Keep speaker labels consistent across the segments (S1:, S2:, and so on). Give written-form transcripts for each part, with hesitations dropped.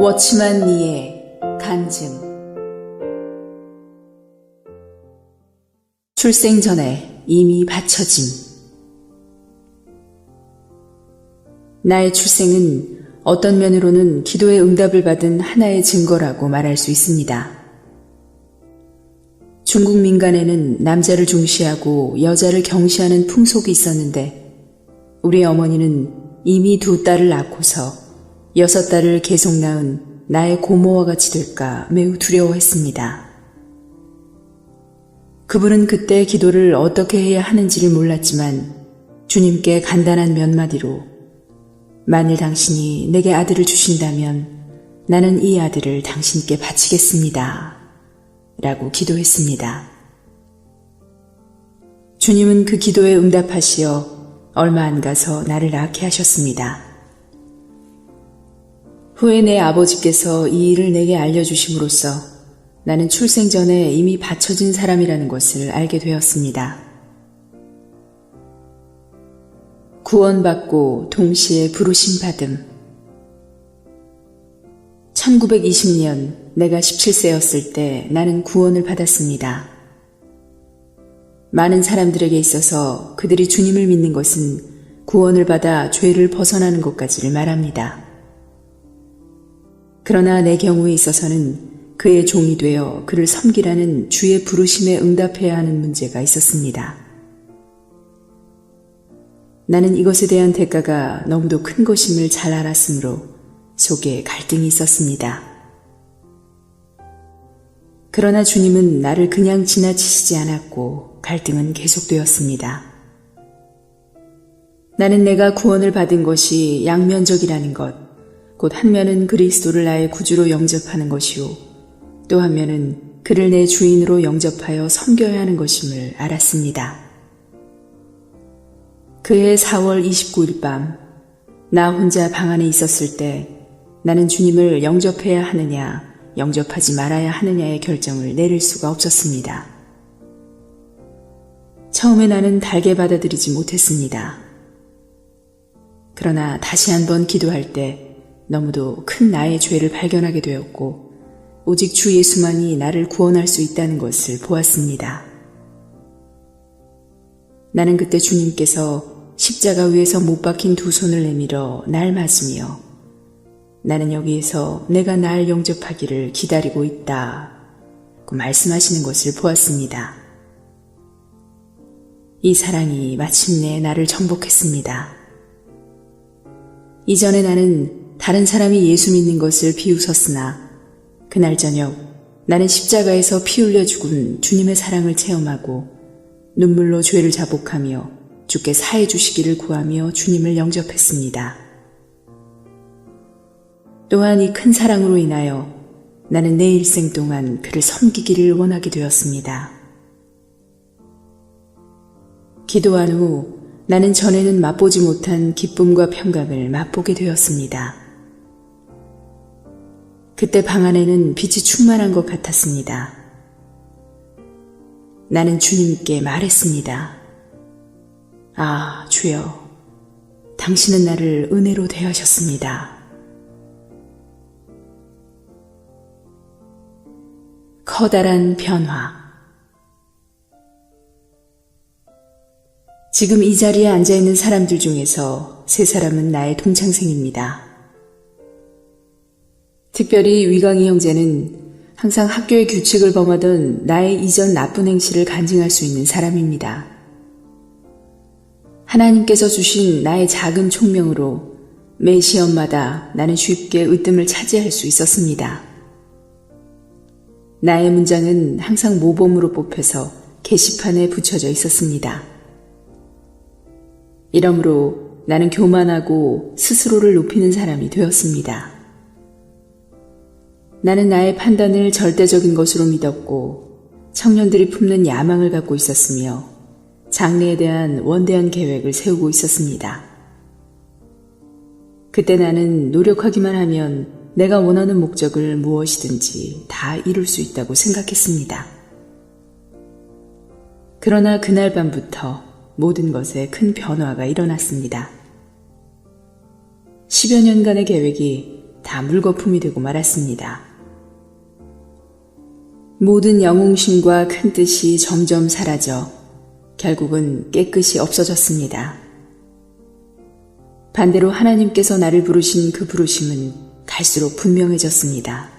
S1: 워치만 니의 간증. 출생 전에 이미 바쳐짐. 나의 출생은 어떤 면으로는 기도의 응답을 받은 하나의 증거라고 말할 수 있습니다. 중국 민간에는 남자를 중시하고 여자를 경시하는 풍속이 있었는데 우리 어머니는 이미 2딸을 낳고서 6딸을 계속 낳은 나의 고모와 같이 될까 매우 두려워했습니다. 그분은 그때 기도를 어떻게 해야 하는지를 몰랐지만 주님께 간단한 몇 마디로 만일 당신이 내게 아들을 주신다면 나는 이 아들을 당신께 바치겠습니다. 라고 기도했습니다. 주님은 그 기도에 응답하시어 얼마 안 가서 나를 낳게 하셨습니다. 후에 내 아버지께서 이 일을 내게 알려주심으로써 나는 출생 전에 이미 바쳐진 사람이라는 것을 알게 되었습니다. 구원받고 동시에 부르심 받음. 1920년 내가 17세였을 때 나는 구원을 받았습니다. 많은 사람들에게 있어서 그들이 주님을 믿는 것은 구원을 받아 죄를 벗어나는 것까지를 말합니다. 그러나 내 경우에 있어서는 그의 종이 되어 그를 섬기라는 주의 부르심에 응답해야 하는 문제가 있었습니다. 나는 이것에 대한 대가가 너무도 큰 것임을 잘 알았으므로 속에 갈등이 있었습니다. 그러나 주님은 나를 그냥 지나치시지 않았고 갈등은 계속되었습니다. 나는 내가 구원을 받은 것이 양면적이라는 것, 곧 한 면은 그리스도를 나의 구주로 영접하는 것이요 또 한 면은 그를 내 주인으로 영접하여 섬겨야 하는 것임을 알았습니다. 그해 4월 29일 밤 나 혼자 방 안에 있었을 때 나는 주님을 영접해야 하느냐 영접하지 말아야 하느냐의 결정을 내릴 수가 없었습니다. 처음에 나는 달게 받아들이지 못했습니다. 그러나 다시 한번 기도할 때 너무도 큰 나의 죄를 발견하게 되었고 오직 주 예수만이 나를 구원할 수 있다는 것을 보았습니다. 나는 그때 주님께서 십자가 위에서 못 박힌 2 손을 내밀어 날 맞으며 나는 여기에서 내가 날 영접하기를 기다리고 있다고 말씀하시는 것을 보았습니다. 이 사랑이 마침내 나를 정복했습니다. 이전에 나는 다른 사람이 예수 믿는 것을 비웃었으나 그날 저녁 나는 십자가에서 피 흘려 죽은 주님의 사랑을 체험하고 눈물로 죄를 자복하며 주께 사해 주시기를 구하며 주님을 영접했습니다. 또한 이 큰 사랑으로 인하여 나는 내 일생 동안 그를 섬기기를 원하게 되었습니다. 기도한 후 나는 전에는 맛보지 못한 기쁨과 평강을 맛보게 되었습니다. 그때 방 안에는 빛이 충만한 것 같았습니다. 나는 주님께 말했습니다. 아, 주여, 당신은 나를 은혜로 대하셨습니다. 커다란 변화. 지금 이 자리에 앉아있는 사람들 중에서 3사람은 나의 동창생입니다. 특별히 위강희 형제는 항상 학교의 규칙을 범하던 나의 이전 나쁜 행실을 간증할 수 있는 사람입니다. 하나님께서 주신 나의 작은 총명으로 매 시험마다 나는 쉽게 으뜸을 차지할 수 있었습니다. 나의 문장은 항상 모범으로 뽑혀서 게시판에 붙여져 있었습니다. 이러므로 나는 교만하고 스스로를 높이는 사람이 되었습니다. 나는 나의 판단을 절대적인 것으로 믿었고 청년들이 품는 야망을 갖고 있었으며 장래에 대한 원대한 계획을 세우고 있었습니다. 그때 나는 노력하기만 하면 내가 원하는 목적을 무엇이든지 다 이룰 수 있다고 생각했습니다. 그러나 그날 밤부터 모든 것에 큰 변화가 일어났습니다. 10여 년간의 계획이 다 물거품이 되고 말았습니다. 모든 영웅심과 큰 뜻이 점점 사라져 결국은 깨끗이 없어졌습니다. 반대로 하나님께서 나를 부르신 그 부르심은 갈수록 분명해졌습니다.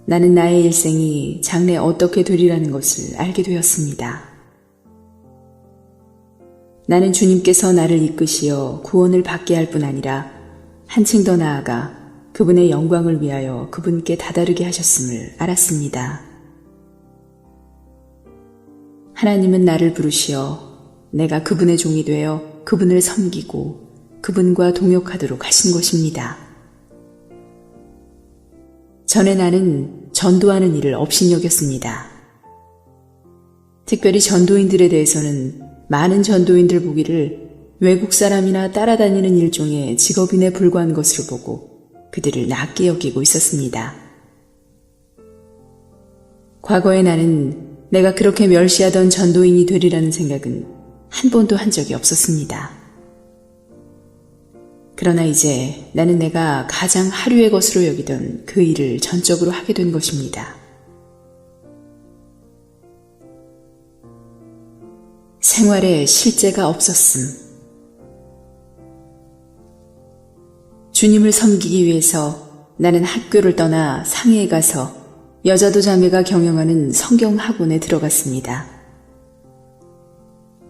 S1: 나는 나의 일생이 장래 어떻게 되리라는 것을 알게 되었습니다. 나는 주님께서 나를 이끄시어 구원을 받게 할 뿐 아니라 한층 더 나아가 그분의 영광을 위하여 그분께 다다르게 하셨음을 알았습니다. 하나님은 나를 부르시어 내가 그분의 종이 되어 그분을 섬기고 그분과 동역하도록 하신 것입니다. 전에 나는 전도하는 일을 업신여겼습니다. 특별히 전도인들에 대해서는 많은 전도인들 보기를 외국 사람이나 따라다니는 일종의 직업인에 불과한 것으로 보고 그들을 낮게 여기고 있었습니다. 과거에 나는 내가 그렇게 멸시하던 전도인이 되리라는 생각은 한 번도 한 적이 없었습니다. 그러나 이제 나는 내가 가장 하류의 것으로 여기던 그 일을 전적으로 하게 된 것입니다. 생활에 실제가 없었음. 주님을 섬기기 위해서 나는 학교를 떠나 상해에 가서 여자도 자매가 경영하는 성경학원에 들어갔습니다.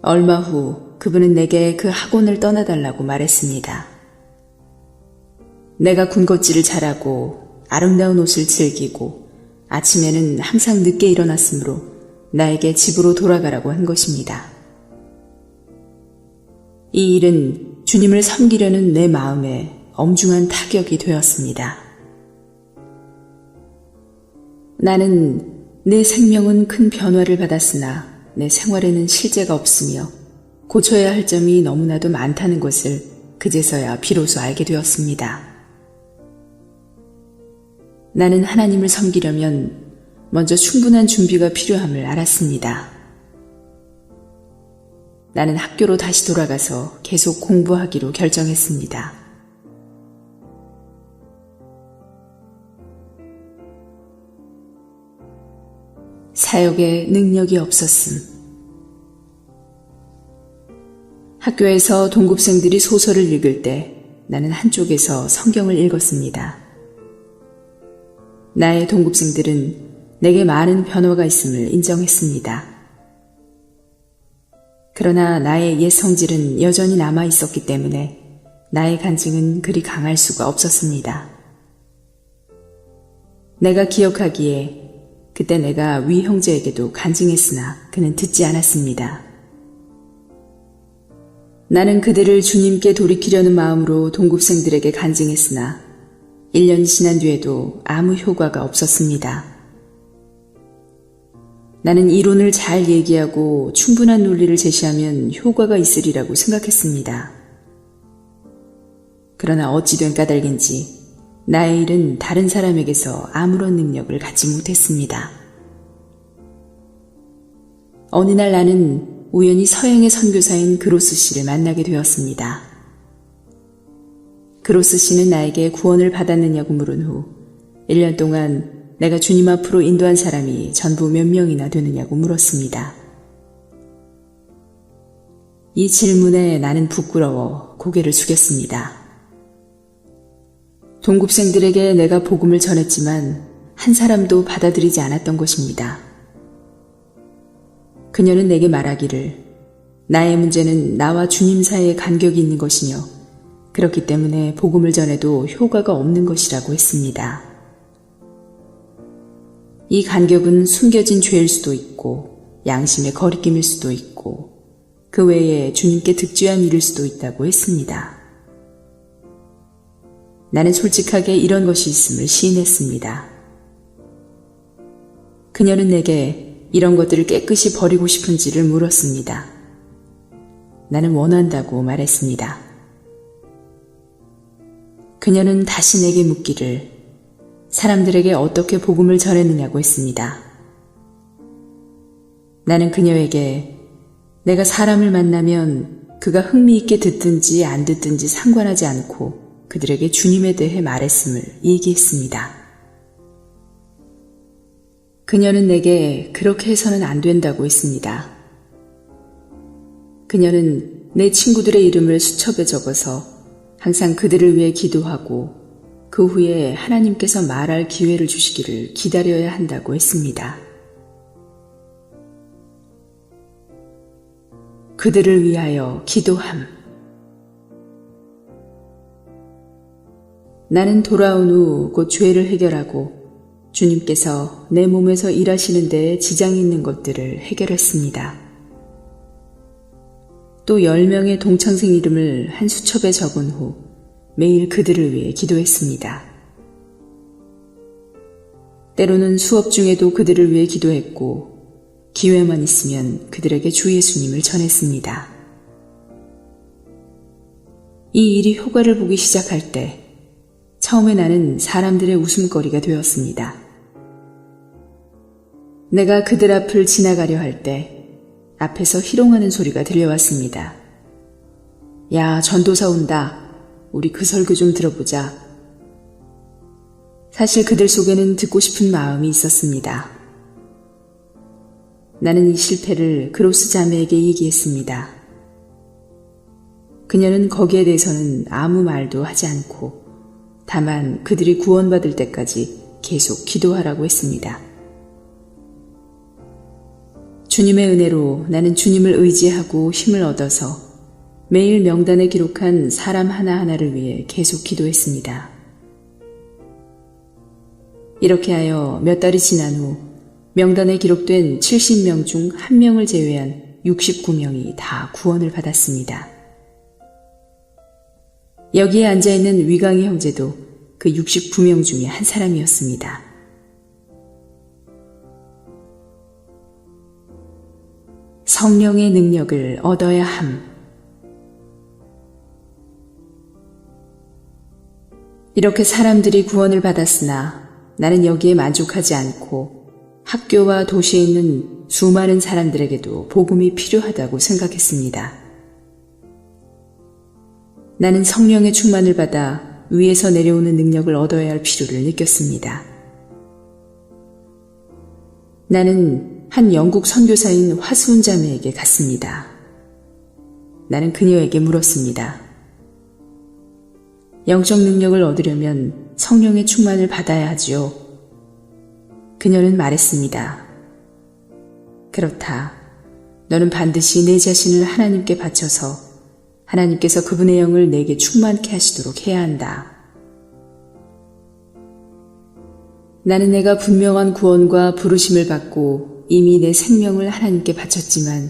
S1: 얼마 후 그분은 내게 그 학원을 떠나달라고 말했습니다. 내가 군것질을 잘하고 아름다운 옷을 즐기고 아침에는 항상 늦게 일어났으므로 나에게 집으로 돌아가라고 한 것입니다. 이 일은 주님을 섬기려는 내 마음에 엄중한 타격이 되었습니다. 나는 내 생명은 큰 변화를 받았으나 내 생활에는 실제가 없으며 고쳐야 할 점이 너무나도 많다는 것을 그제서야 비로소 알게 되었습니다. 나는 하나님을 섬기려면 먼저 충분한 준비가 필요함을 알았습니다. 나는 학교로 다시 돌아가서 계속 공부하기로 결정했습니다. 사역에 능력이 없었음. 학교에서 동급생들이 소설을 읽을 때 나는 한쪽에서 성경을 읽었습니다. 나의 동급생들은 내게 많은 변화가 있음을 인정했습니다. 그러나 나의 옛 성질은 여전히 남아 있었기 때문에 나의 간증은 그리 강할 수가 없었습니다. 내가 기억하기에 그때 내가 위 형제에게도 간증했으나 그는 듣지 않았습니다. 나는 그들을 주님께 돌이키려는 마음으로 동급생들에게 간증했으나 1년이 지난 뒤에도 아무 효과가 없었습니다. 나는 이론을 잘 얘기하고 충분한 논리를 제시하면 효과가 있으리라고 생각했습니다. 그러나 어찌된 까닭인지 나의 일은 다른 사람에게서 아무런 능력을 갖지 못했습니다. 어느 날 나는 우연히 서양의 선교사인 그로스 씨를 만나게 되었습니다. 그로스 씨는 나에게 구원을 받았느냐고 물은 후 1년 동안 내가 주님 앞으로 인도한 사람이 전부 몇 명이나 되느냐고 물었습니다. 이 질문에 나는 부끄러워 고개를 숙였습니다. 동급생들에게 내가 복음을 전했지만 한 사람도 받아들이지 않았던 것입니다. 그녀는 내게 말하기를 나의 문제는 나와 주님 사이에 간격이 있는 것이며 그렇기 때문에 복음을 전해도 효과가 없는 것이라고 했습니다. 이 간격은 숨겨진 죄일 수도 있고 양심의 거리낌일 수도 있고 그 외에 주님께 득죄한 일일 수도 있다고 했습니다. 나는 솔직하게 이런 것이 있음을 시인했습니다. 그녀는 내게 이런 것들을 깨끗이 버리고 싶은지를 물었습니다. 나는 원한다고 말했습니다. 그녀는 다시 내게 묻기를 사람들에게 어떻게 복음을 전했느냐고 했습니다. 나는 그녀에게 내가 사람을 만나면 그가 흥미있게 듣든지 안 듣든지 상관하지 않고 그들에게 주님에 대해 말했음을 얘기했습니다. 그녀는 내게 그렇게 해서는 안 된다고 했습니다. 그녀는 내 친구들의 이름을 수첩에 적어서 항상 그들을 위해 기도하고 그 후에 하나님께서 말할 기회를 주시기를 기다려야 한다고 했습니다. 그들을 위하여 기도함. 나는 돌아온 후 곧 죄를 해결하고 주님께서 내 몸에서 일하시는 데에 지장이 있는 것들을 해결했습니다. 또 10명의 동창생 이름을 한 수첩에 적은 후 매일 그들을 위해 기도했습니다. 때로는 수업 중에도 그들을 위해 기도했고 기회만 있으면 그들에게 주 예수님을 전했습니다. 이 일이 효과를 보기 시작할 때 처음에 나는 사람들의 웃음거리가 되었습니다. 내가 그들 앞을 지나가려 할 때 앞에서 희롱하는 소리가 들려왔습니다. 야, 전도사 온다. 우리 그 설교 좀 들어보자. 사실 그들 속에는 듣고 싶은 마음이 있었습니다. 나는 이 실패를 그로스 자매에게 얘기했습니다. 그녀는 거기에 대해서는 아무 말도 하지 않고 다만 그들이 구원받을 때까지 계속 기도하라고 했습니다. 주님의 은혜로 나는 주님을 의지하고 힘을 얻어서 매일 명단에 기록한 사람 하나하나를 위해 계속 기도했습니다. 이렇게 하여 몇 달이 지난 후 명단에 기록된 70명 중 1명을 제외한 69명이 다 구원을 받았습니다. 여기에 앉아있는 위강희 형제도 그 69명 중에 한 사람이었습니다. 성령의 능력을 얻어야 함. 이렇게 사람들이 구원을 받았으나 나는 여기에 만족하지 않고 학교와 도시에 있는 수많은 사람들에게도 복음이 필요하다고 생각했습니다. 나는 성령의 충만을 받아 위에서 내려오는 능력을 얻어야 할 필요를 느꼈습니다. 나는 한 영국 선교사인 화수은 자매에게 갔습니다. 나는 그녀에게 물었습니다. 영적 능력을 얻으려면 성령의 충만을 받아야 하지요. 그녀는 말했습니다. 그렇다. 너는 반드시 내 자신을 하나님께 바쳐서 하나님께서 그분의 영을 내게 충만케 하시도록 해야 한다. 나는 내가 분명한 구원과 부르심을 받고 이미 내 생명을 하나님께 바쳤지만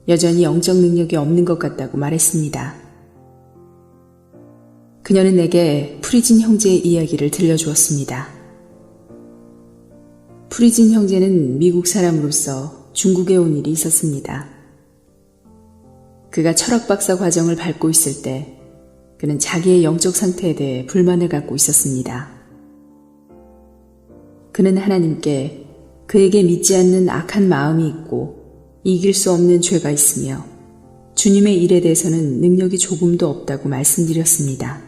S1: 여전히 영적 능력이 없는 것 같다고 말했습니다. 그녀는 내게 프리진 형제의 이야기를 들려주었습니다. 프리진 형제는 미국 사람으로서 중국에 온 일이 있었습니다. 그가 철학 박사 과정을 밟고 있을 때 그는 자기의 영적 상태에 대해 불만을 갖고 있었습니다. 그는 하나님께 그에게 믿지 않는 악한 마음이 있고 이길 수 없는 죄가 있으며 주님의 일에 대해서는 능력이 조금도 없다고 말씀드렸습니다.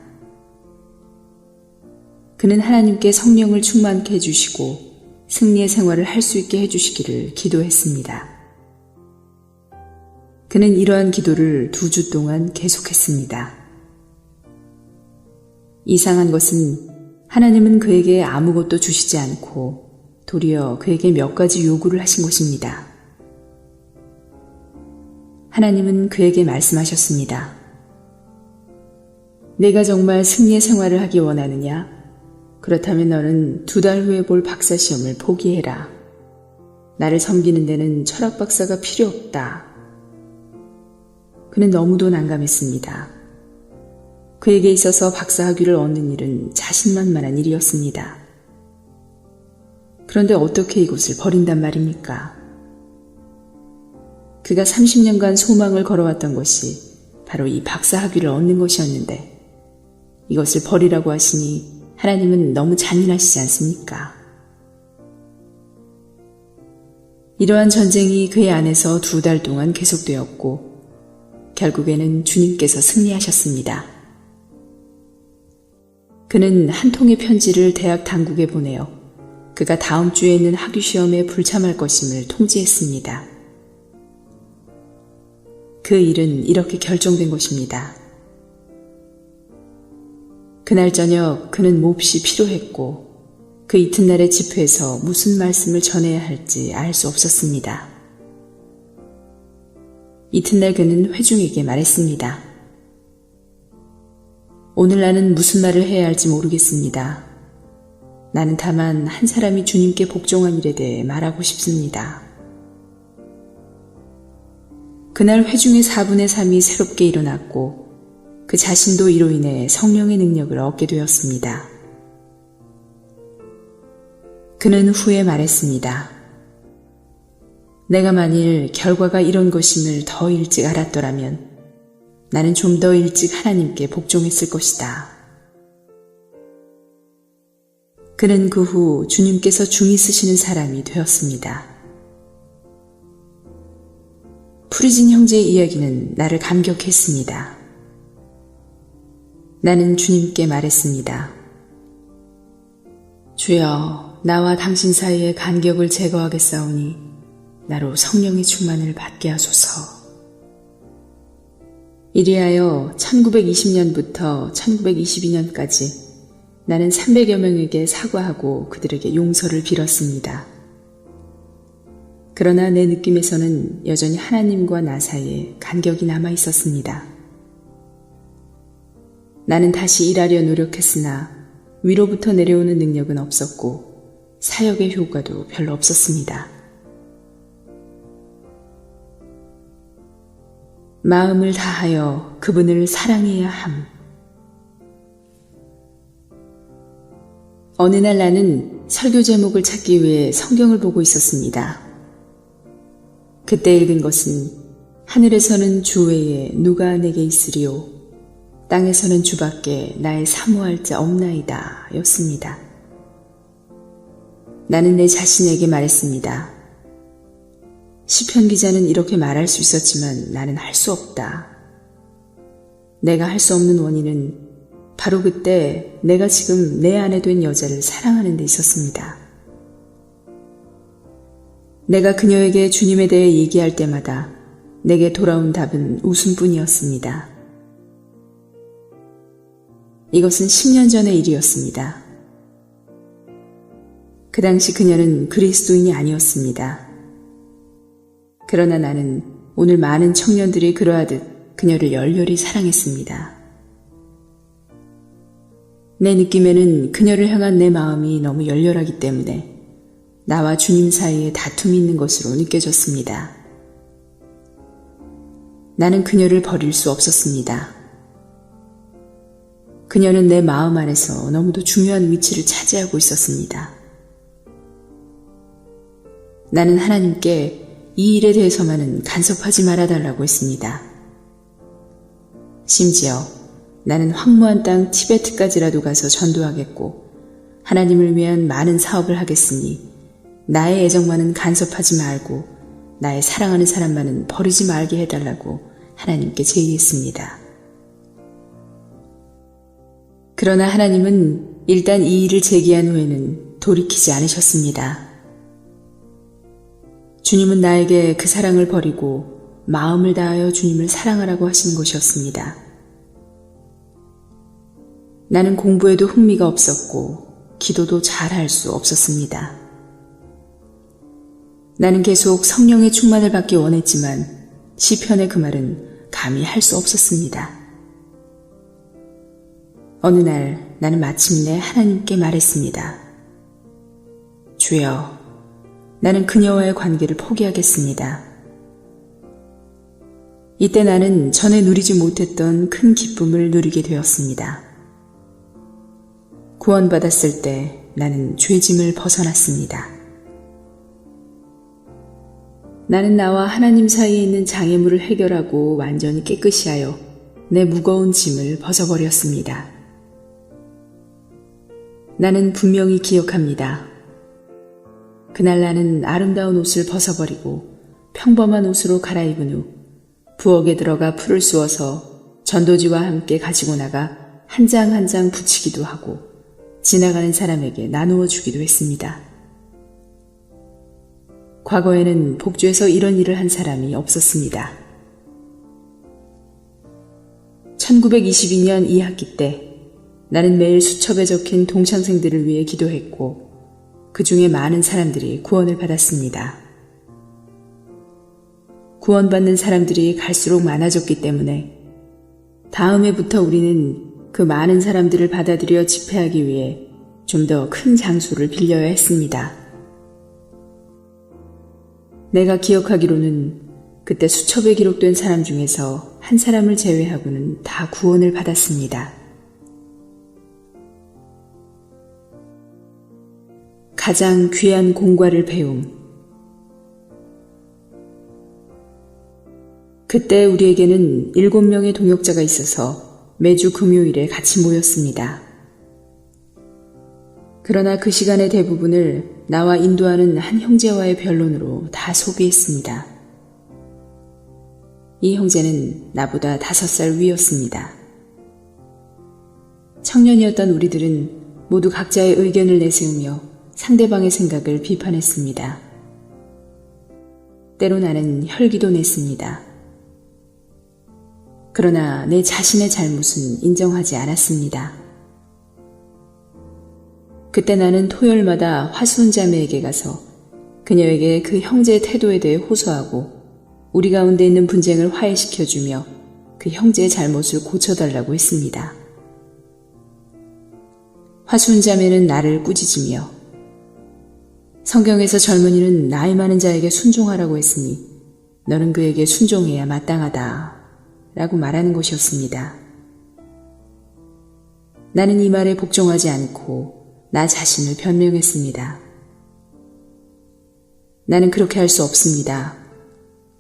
S1: 그는 하나님께 성령을 충만케 해주시고 승리의 생활을 할 수 있게 해주시기를 기도했습니다. 그는 이러한 기도를 2주 동안 계속했습니다. 이상한 것은 하나님은 그에게 아무것도 주시지 않고 도리어 그에게 몇 가지 요구를 하신 것입니다. 하나님은 그에게 말씀하셨습니다. 내가 정말 승리의 생활을 하기 원하느냐? 그렇다면 너는 2달 후에 볼 박사시험을 포기해라. 나를 섬기는 데는 철학 박사가 필요 없다. 그는 너무도 난감했습니다. 그에게 있어서 박사 학위를 얻는 일은 자신만만한 일이었습니다. 그런데 어떻게 이곳을 버린단 말입니까? 그가 30년간 소망을 걸어왔던 것이 바로 이 박사 학위를 얻는 것이었는데 이것을 버리라고 하시니 하나님은 너무 잔인하시지 않습니까? 이러한 전쟁이 그의 안에서 2달 동안 계속되었고 결국에는 주님께서 승리하셨습니다. 그는 한 통의 편지를 대학 당국에 보내어 그가 다음 주에 있는 학위 시험에 불참할 것임을 통지했습니다. 그 일은 이렇게 결정된 것입니다. 그날 저녁 그는 몹시 피로했고 그 이튿날의 집회에서 무슨 말씀을 전해야 할지 알 수 없었습니다. 이튿날 그는 회중에게 말했습니다. 오늘 나는 무슨 말을 해야 할지 모르겠습니다. 나는 다만 한 사람이 주님께 복종한 일에 대해 말하고 싶습니다. 그날 회중의 4분의 3이 새롭게 일어났고 그 자신도 이로 인해 성령의 능력을 얻게 되었습니다. 그는 후에 말했습니다. 내가 만일 결과가 이런 것임을 더 일찍 알았더라면 나는 좀 더 일찍 하나님께 복종했을 것이다. 그는 그 후 주님께서 중히 쓰시는 사람이 되었습니다. 프리진 형제의 이야기는 나를 감격했습니다. 나는 주님께 말했습니다. 주여, 나와 당신 사이의 간격을 제거하겠사오니 나로 성령의 충만을 받게 하소서. 이리하여 1920년부터 1922년까지 나는 300여 명에게 사과하고 그들에게 용서를 빌었습니다. 그러나 내 느낌에서는 여전히 하나님과 나 사이에 간격이 남아 있었습니다. 나는 다시 일하려 노력했으나 위로부터 내려오는 능력은 없었고 사역의 효과도 별로 없었습니다. 마음을 다하여 그분을 사랑해야 함. 어느 날 나는 설교 제목을 찾기 위해 성경을 보고 있었습니다. 그때 읽은 것은 하늘에서는 주 외에 누가 내게 있으리요 땅에서는 주밖에 나의 사모할 자 없나이다 였습니다. 나는 내 자신에게 말했습니다. 시편 기자는 이렇게 말할 수 있었지만 나는 할 수 없다. 내가 할 수 없는 원인은 바로 그때 내가 지금 내 안에 된 여자를 사랑하는 데 있었습니다. 내가 그녀에게 주님에 대해 얘기할 때마다 내게 돌아온 답은 웃음뿐이었습니다. 이것은 10년 전의 일이었습니다. 그 당시 그녀는 그리스도인이 아니었습니다. 그러나 나는 오늘 많은 청년들이 그러하듯 그녀를 열렬히 사랑했습니다. 내 느낌에는 그녀를 향한 내 마음이 너무 열렬하기 때문에 나와 주님 사이에 다툼이 있는 것으로 느껴졌습니다. 나는 그녀를 버릴 수 없었습니다. 그녀는 내 마음 안에서 너무도 중요한 위치를 차지하고 있었습니다. 나는 하나님께 이 일에 대해서만은 간섭하지 말아달라고 했습니다. 심지어 나는 황무한 땅 티베트까지라도 가서 전도하겠고 하나님을 위한 많은 사업을 하겠으니 나의 애정만은 간섭하지 말고 나의 사랑하는 사람만은 버리지 말게 해달라고 하나님께 제의했습니다. 그러나 하나님은 일단 이 일을 제기한 후에는 돌이키지 않으셨습니다. 주님은 나에게 그 사랑을 버리고 마음을 다하여 주님을 사랑하라고 하시는 것이었습니다. 나는 공부에도 흥미가 없었고 기도도 잘 할 수 없었습니다. 나는 계속 성령의 충만을 받기 원했지만 시편의 그 말은 감히 할 수 없었습니다. 어느 날 나는 마침내 하나님께 말했습니다. 주여, 나는 그녀와의 관계를 포기하겠습니다. 이때 나는 전에 누리지 못했던 큰 기쁨을 누리게 되었습니다. 구원받았을 때 나는 죄짐을 벗어났습니다. 나는 나와 하나님 사이에 있는 장애물을 해결하고 완전히 깨끗이 하여 내 무거운 짐을 벗어버렸습니다. 나는 분명히 기억합니다. 그날 나는 아름다운 옷을 벗어버리고 평범한 옷으로 갈아입은 후 부엌에 들어가 풀을 쑤어서 전도지와 함께 가지고 나가 한 장 한 장 붙이기도 하고 지나가는 사람에게 나누어 주기도 했습니다. 과거에는 복주에서 이런 일을 한 사람이 없었습니다. 1922년 2학기 때 나는 매일 수첩에 적힌 동창생들을 위해 기도했고 그 중에 많은 사람들이 구원을 받았습니다. 구원받는 사람들이 갈수록 많아졌기 때문에 다음 해부터 우리는 그 많은 사람들을 받아들여 집회하기 위해 좀 더 큰 장소를 빌려야 했습니다. 내가 기억하기로는 그때 수첩에 기록된 사람 중에서 한 사람을 제외하고는 다 구원을 받았습니다. 가장 귀한 공과를 배움. 그때 우리에게는 7명의 동역자가 있어서 매주 금요일에 같이 모였습니다. 그러나 그 시간의 대부분을 나와 인도하는 한 형제와의 변론으로 다 소비했습니다. 이 형제는 나보다 5살 위였습니다. 청년이었던 우리들은 모두 각자의 의견을 내세우며 상대방의 생각을 비판했습니다. 때로 나는 혈기도 냈습니다. 그러나 내 자신의 잘못은 인정하지 않았습니다. 그때 나는 토요일마다 화수은 자매에게 가서 그녀에게 그 형제의 태도에 대해 호소하고 우리 가운데 있는 분쟁을 화해시켜주며 그 형제의 잘못을 고쳐달라고 했습니다. 화수은 자매는 나를 꾸짖으며 성경에서 젊은이는 나이 많은 자에게 순종하라고 했으니 너는 그에게 순종해야 마땅하다 라고 말하는 것이었습니다. 나는 이 말에 복종하지 않고 나 자신을 변명했습니다. 나는 그렇게 할 수 없습니다.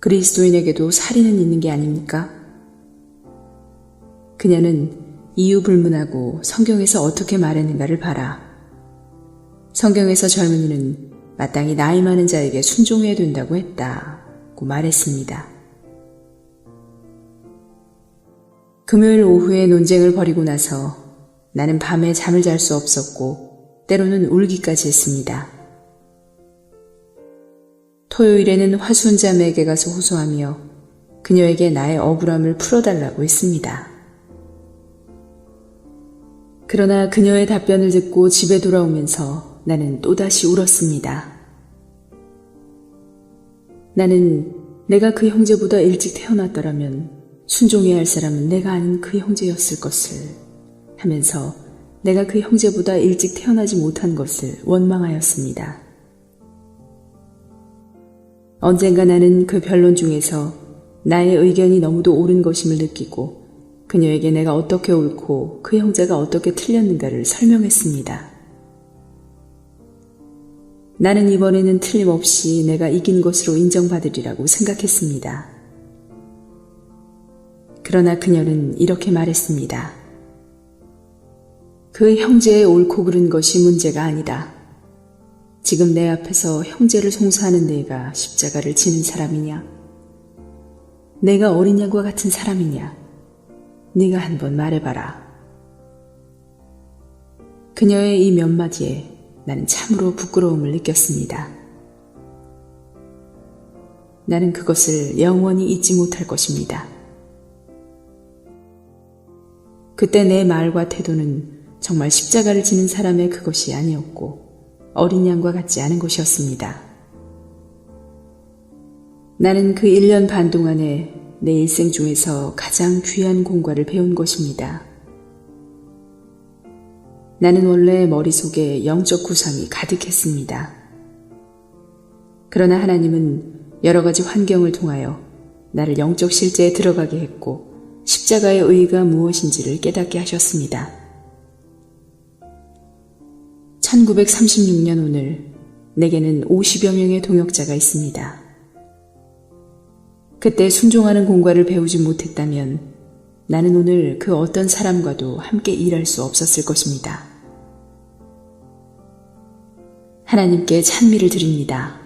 S1: 그리스도인에게도 살인은 있는 게 아닙니까? 그녀는 이유 불문하고 성경에서 어떻게 말했는가를 봐라. 성경에서 젊은이는 마땅히 나이 많은 자에게 순종해야 된다고 했다고 말했습니다. 금요일 오후에 논쟁을 벌이고 나서 나는 밤에 잠을 잘 수 없었고 때로는 울기까지 했습니다. 토요일에는 화수은 자매에게 가서 호소하며 그녀에게 나의 억울함을 풀어달라고 했습니다. 그러나 그녀의 답변을 듣고 집에 돌아오면서 나는 또다시 울었습니다. 나는 내가 그 형제보다 일찍 태어났더라면 순종해야 할 사람은 내가 아닌 그 형제였을 것을 하면서 내가 그 형제보다 일찍 태어나지 못한 것을 원망하였습니다. 언젠가 나는 그 변론 중에서 나의 의견이 너무도 옳은 것임을 느끼고 그녀에게 내가 어떻게 옳고 그 형제가 어떻게 틀렸는가를 설명했습니다. 나는 이번에는 틀림없이 내가 이긴 것으로 인정받으리라고 생각했습니다. 그러나 그녀는 이렇게 말했습니다. 그 형제의 옳고 그른 것이 문제가 아니다. 지금 내 앞에서 형제를 송사하는 내가 십자가를 지는 사람이냐? 내가 어린 양과 같은 사람이냐? 네가 한번 말해봐라. 그녀의 이 몇 마디에 나는 참으로 부끄러움을 느꼈습니다. 나는 그것을 영원히 잊지 못할 것입니다. 그때 내 말과 태도는 정말 십자가를 지는 사람의 그것이 아니었고 어린 양과 같지 않은 것이었습니다. 나는 그 1년 반 동안에 내 일생 중에서 가장 귀한 공과를 배운 것입니다. 나는 원래 머릿속에 영적 구상이 가득했습니다. 그러나 하나님은 여러 가지 환경을 통하여 나를 영적 실제에 들어가게 했고 십자가의 의의가 무엇인지를 깨닫게 하셨습니다. 1936년 오늘 내게는 50여 명의 동역자가 있습니다. 그때 순종하는 공과를 배우지 못했다면 나는 오늘 그 어떤 사람과도 함께 일할 수 없었을 것입니다. 하나님께 찬미를 드립니다.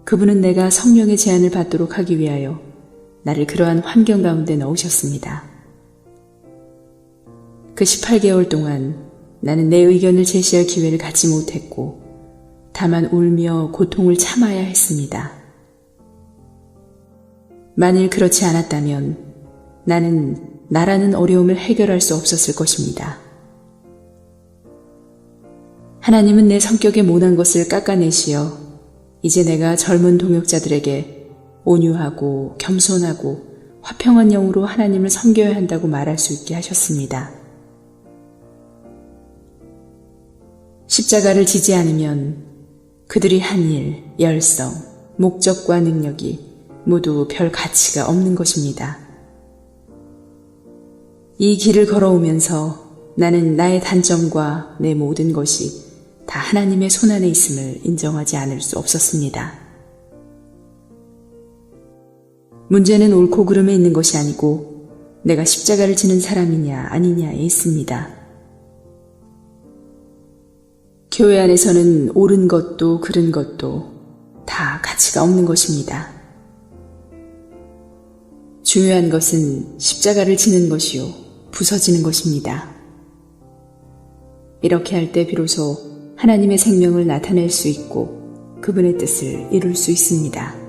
S1: 그분은 내가 성령의 제안을 받도록 하기 위하여 나를 그러한 환경 가운데 넣으셨습니다. 그 18개월 동안 나는 내 의견을 제시할 기회를 갖지 못했고 다만 울며 고통을 참아야 했습니다. 만일 그렇지 않았다면 나는 나라는 어려움을 해결할 수 없었을 것입니다. 하나님은 내 성격의 모난 것을 깎아내시어 이제 내가 젊은 동역자들에게 온유하고 겸손하고 화평한 영으로 하나님을 섬겨야 한다고 말할 수 있게 하셨습니다. 십자가를 지지 않으면 그들이 한 일, 열성, 목적과 능력이 모두 별 가치가 없는 것입니다. 이 길을 걸어오면서 나는 나의 단점과 내 모든 것이 다 하나님의 손안에 있음을 인정하지 않을 수 없었습니다. 문제는 옳고 그름에 있는 것이 아니고 내가 십자가를 지는 사람이냐 아니냐에 있습니다. 교회 안에서는 옳은 것도 그른 것도 다 가치가 없는 것입니다. 중요한 것은 십자가를 지는 것이요 부서지는 것입니다. 이렇게 할 때 비로소 하나님의 생명을 나타낼 수 있고 그분의 뜻을 이룰 수 있습니다.